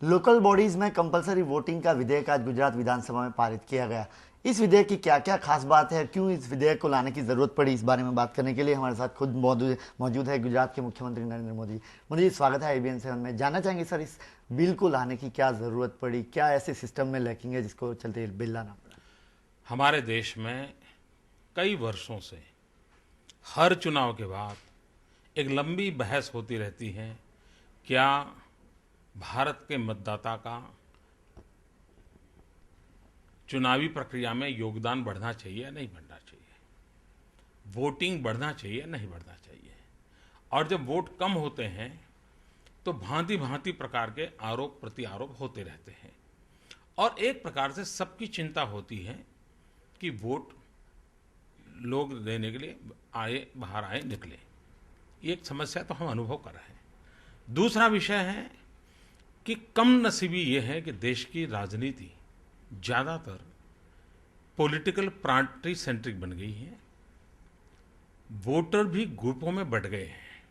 Local bodies में compulsory voting का विधेयक आज गुजरात विधानसभा में पारित किया गया। इस विधेयक की क्या क्या खास बात है, क्यों इस विधेयक को लाने की जरूरत पड़ी, इस बारे में बात करने के लिए हमारे साथ खुद मौजूद है गुजरात के मुख्यमंत्री नरेंद्र मोदी। मोदी जी, स्वागत है ABN 7 में। जानना चाहेंगे सर, इस बिल को लाने की क्या जरूरत पड़ी, क्या ऐसे सिस्टम में लैकिंग है जिसको चलते बिल लाना पड़ा? हमारे देश में कई वर्षों से हर चुनाव के बाद एक लंबी बहस होती रहती है। क्या भारत के मतदाता का चुनावी प्रक्रिया में योगदान बढ़ना चाहिए या नहीं बढ़ना चाहिए, वोटिंग बढ़ना चाहिए या नहीं बढ़ना चाहिए। और जब वोट कम होते हैं तो भांति भांति प्रकार के आरोप प्रत्यारोप होते रहते हैं और एक प्रकार से सबकी चिंता होती है कि वोट लोग देने के लिए आए, बाहर आए, निकले। ये एक समस्या तो हम अनुभव कर रहे हैं। दूसरा विषय है कि कम नसीबी ये है कि देश की राजनीति ज़्यादातर पॉलिटिकल पार्टी सेंट्रिक बन गई है। वोटर भी ग्रुपों में बंट गए हैं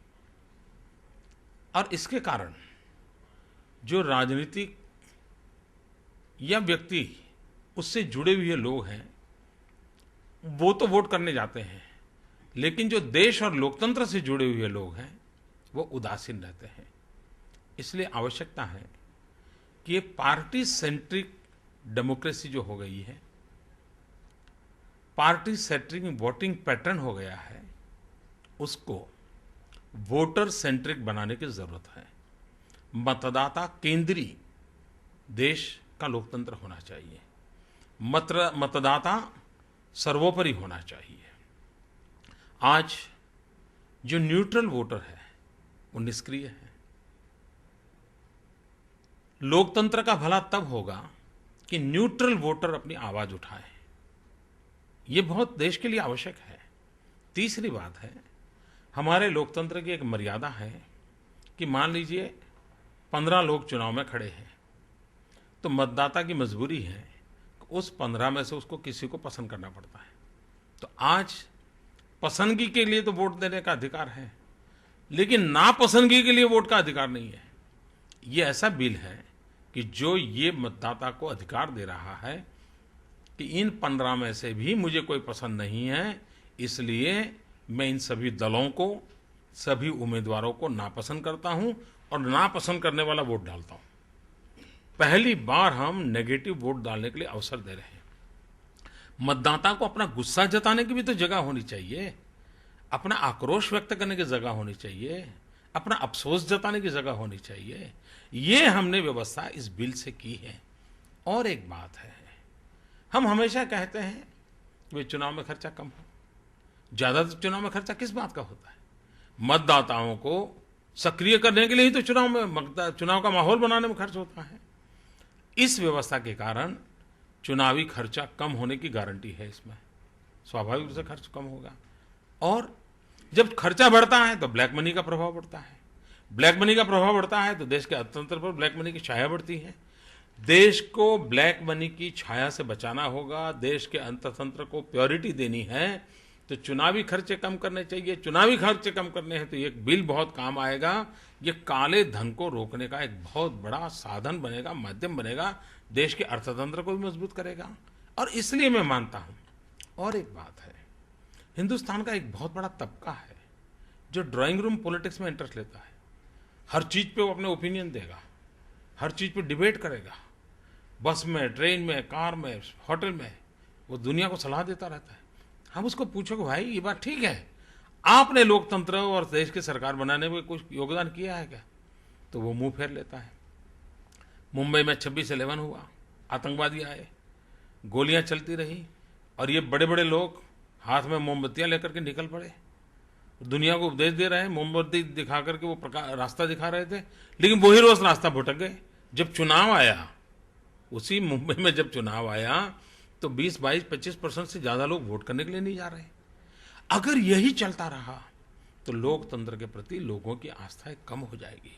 और इसके कारण जो राजनीतिक या व्यक्ति उससे जुड़े हुए लोग हैं वो तो वोट करने जाते हैं, लेकिन जो देश और लोकतंत्र से जुड़े हुए लोग हैं वो उदासीन रहते हैं। इसलिए आवश्यकता है कि ये पार्टी सेंट्रिक डेमोक्रेसी जो हो गई है, पार्टी सेंट्रिक वोटिंग पैटर्न हो गया है, उसको वोटर सेंट्रिक बनाने की जरूरत है। मतदाता केंद्रीय देश का लोकतंत्र होना चाहिए। मतदाता सर्वोपरि होना चाहिए। आज जो न्यूट्रल वोटर है वो निष्क्रिय है। लोकतंत्र का भला तब होगा कि न्यूट्रल वोटर अपनी आवाज उठाए। ये बहुत देश के लिए आवश्यक है। तीसरी बात है, हमारे लोकतंत्र की एक मर्यादा है कि मान लीजिए 15 लोग चुनाव में खड़े हैं तो मतदाता की मजबूरी है उस 15 में से उसको किसी को पसंद करना पड़ता है। तो आज पसंदगी के लिए तो वोट देने का अधिकार है, लेकिन नापसंदगी के लिए वोट का अधिकार नहीं है। ये ऐसा बिल है कि जो ये मतदाता को अधिकार दे रहा है कि इन 15 में से भी मुझे कोई पसंद नहीं है, इसलिए मैं इन सभी दलों को, सभी उम्मीदवारों को नापसंद करता हूं और नापसंद करने वाला वोट डालता हूं। पहली बार हम नेगेटिव वोट डालने के लिए अवसर दे रहे हैं। मतदाता को अपना गुस्सा जताने की भी तो जगह होनी चाहिए, अपना आक्रोश व्यक्त करने की जगह होनी चाहिए, अपना अफसोस जताने की जगह होनी चाहिए। ये हमने व्यवस्था इस बिल से की है। और एक बात है, हम हमेशा कहते हैं कि चुनाव में खर्चा कम हो। ज्यादातर चुनाव में खर्चा किस बात का होता है? मतदाताओं को सक्रिय करने के लिए ही तो चुनाव का माहौल बनाने में खर्च होता है। इस व्यवस्था के कारण चुनावी खर्चा कम होने की गारंटी है। इसमें स्वाभाविक रूप से खर्च कम होगा। और जब खर्चा बढ़ता है तो ब्लैक मनी का प्रभाव बढ़ता है। ब्लैक मनी का प्रभाव बढ़ता है तो देश के अर्थतंत्र पर ब्लैक मनी की छाया बढ़ती है। देश को ब्लैक मनी की छाया से बचाना होगा, देश के अर्थतंत्र को प्योरिटी देनी है, तो चुनावी खर्चे कम करने चाहिए। चुनावी खर्चे कम करने हैं तो ये बिल बहुत काम आएगा। ये काले धन को रोकने का एक बहुत बड़ा साधन बनेगा, माध्यम बनेगा, देश के अर्थतंत्र को भी मजबूत करेगा। और इसलिए मैं मानता हूं, और एक बात है, हिंदुस्तान का एक बहुत बड़ा तबका है जो ड्राइंग रूम पॉलिटिक्स में इंटरेस्ट लेता है। हर चीज पे वो अपने ओपिनियन देगा, हर चीज पे डिबेट करेगा, बस में, ट्रेन में, कार में, होटल में वो दुनिया को सलाह देता रहता है। हम उसको पूछो कि भाई ये बात ठीक है, आपने लोकतंत्र और देश की सरकार बनाने में कुछ योगदान किया है क्या? तो वो मुंह फेर लेता है। मुंबई में 26/11 हुआ, आतंकवादी आए, गोलियां चलती रही और ये बड़े बड़े लोग हाथ में मोमबत्तियां लेकर के निकल पड़े, दुनिया को उपदेश दे रहे हैं, मोमबत्ती दिखा करके वो रास्ता दिखा रहे थे, लेकिन वही रोज रास्ता भटक गए। जब चुनाव आया, उसी मुंबई में जब चुनाव आया तो 20, 22, 25% से ज्यादा लोग वोट करने के लिए नहीं जा रहे। अगर यही चलता रहा तो लोकतंत्र के प्रति लोगों की आस्था कम हो जाएगी।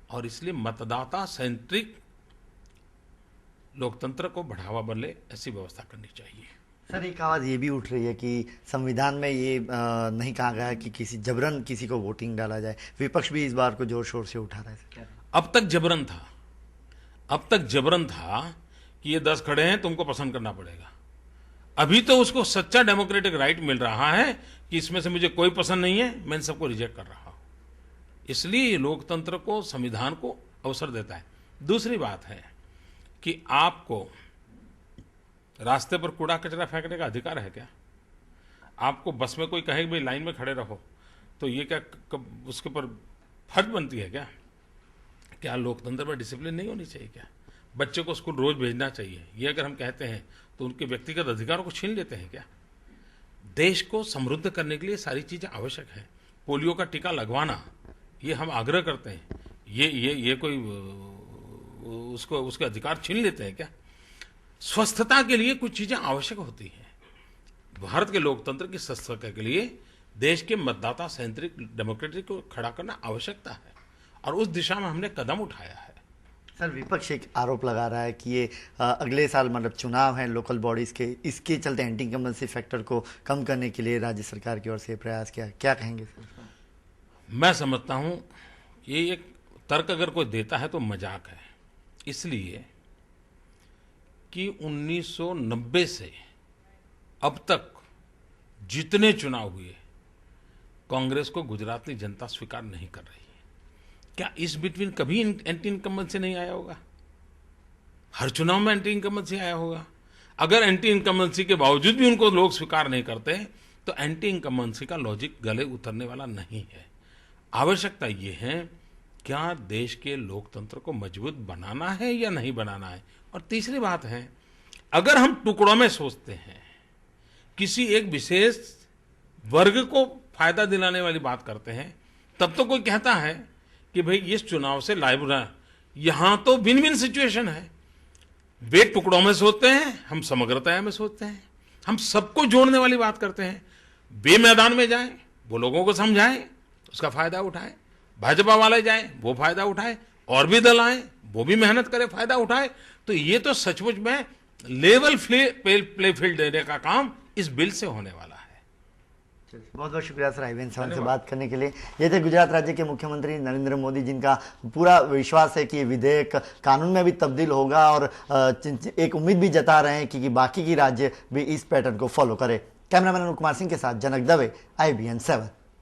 और इसलिए मतदाता सेंट्रिक लोकतंत्र को बढ़ावा मिले ऐसी व्यवस्था करनी चाहिए। सर, एक आवाज़ ये भी उठ रही है कि संविधान में ये नहीं कहा गया है कि किसी जबरन किसी को वोटिंग डाला जाए। विपक्ष भी इस बार को जोर शोर से उठा रहा है। क्या? अब तक जबरन था, अब तक जबरन था कि ये 10 खड़े हैं, तुमको पसंद करना पड़ेगा। अभी तो उसको सच्चा डेमोक्रेटिक राइट मिल रहा है कि इसमें से मुझे कोई पसंद नहीं है, मैं इन सबको रिजेक्ट कर रहा हूं। इसलिए ये लोकतंत्र को, संविधान को अवसर देता है। दूसरी बात है कि आपको रास्ते पर कूड़ा कचरा फेंकने का अधिकार है क्या? आपको बस में कोई कहे कि भाई लाइन में खड़े रहो, तो ये क्या उसके ऊपर फर्ज बनती है क्या? क्या लोकतंत्र में डिसिप्लिन नहीं होनी चाहिए क्या? बच्चे को स्कूल रोज भेजना चाहिए, ये अगर हम कहते हैं तो उनके व्यक्तिगत अधिकारों को छीन लेते हैं क्या? देश को समृद्ध करने के लिए सारी चीजें आवश्यक है। पोलियो का टीका लगवाना, ये हम आग्रह करते हैं, ये कोई उसको उसके अधिकार छीन लेते हैं क्या? स्वस्थता के लिए कुछ चीजें आवश्यक होती हैं। भारत के लोकतंत्र की स्वस्थता के लिए देश के मतदाता सेंट्रिक डेमोक्रेसी को खड़ा करना आवश्यकता है, और उस दिशा में हमने कदम उठाया है। सर, विपक्ष एक आरोप लगा रहा है कि ये अगले साल मतलब चुनाव हैं लोकल बॉडीज के, इसके चलते एंटी इनकम्बेंसी फैक्टर को कम करने के लिए राज्य सरकार की ओर से प्रयास किया। क्या कहेंगे सर? मैं समझता हूं ये एक तर्क अगर कोई देता है तो मजाक है, इसलिए कि 1990 से अब तक जितने चुनाव हुए, कांग्रेस को गुजरात की जनता स्वीकार नहीं कर रही है। क्या इस बिटवीन कभी एंटी इनकम्बेंसी नहीं आया होगा? हर चुनाव में एंटी इनकम्बेंसी आया होगा। अगर एंटी इनकम्बेंसी के बावजूद भी उनको लोग स्वीकार नहीं करते तो एंटी इनकम्बेंसी का लॉजिक गले उतरने वाला नहीं है। आवश्यकता ये है, क्या देश के लोकतंत्र को मजबूत बनाना है या नहीं बनाना है। और तीसरी बात है, अगर हम टुकड़ों में सोचते हैं, किसी एक विशेष वर्ग को फायदा दिलाने वाली बात करते हैं, तब तो कोई कहता है कि भाई इस चुनाव से लाइव रहा। यहां तो विन विन सिचुएशन है। वे टुकड़ों में सोचते हैं, हम समग्रता में सोचते हैं, हम सबको जोड़ने वाली बात करते हैं। वे मैदान में जाएं, वो लोगों को समझाएं, उसका फायदा उठाएं। भाजपा वाले जाएं, वो फायदा उठाएं, और भी दल आए, वो भी मेहनत करे, फायदा उठाए। तो ये तो सचमुच में लेवल प्ले फील्ड देने का काम इस बिल से होने वाला है। बहुत बहुत शुक्रिया सर आईबीएन 7 से बात करने के लिए। ये थे गुजरात राज्य के मुख्यमंत्री नरेंद्र मोदी, जिनका पूरा विश्वास है कि ये विधेयक कानून में भी तब्दील होगा, और एक उम्मीद भी जता रहे हैं कि बाकी की राज्य भी इस पैटर्न को फॉलो करे। कैमरामैन अनुकुमार सिंह के साथ जनक दवे, IBN 7।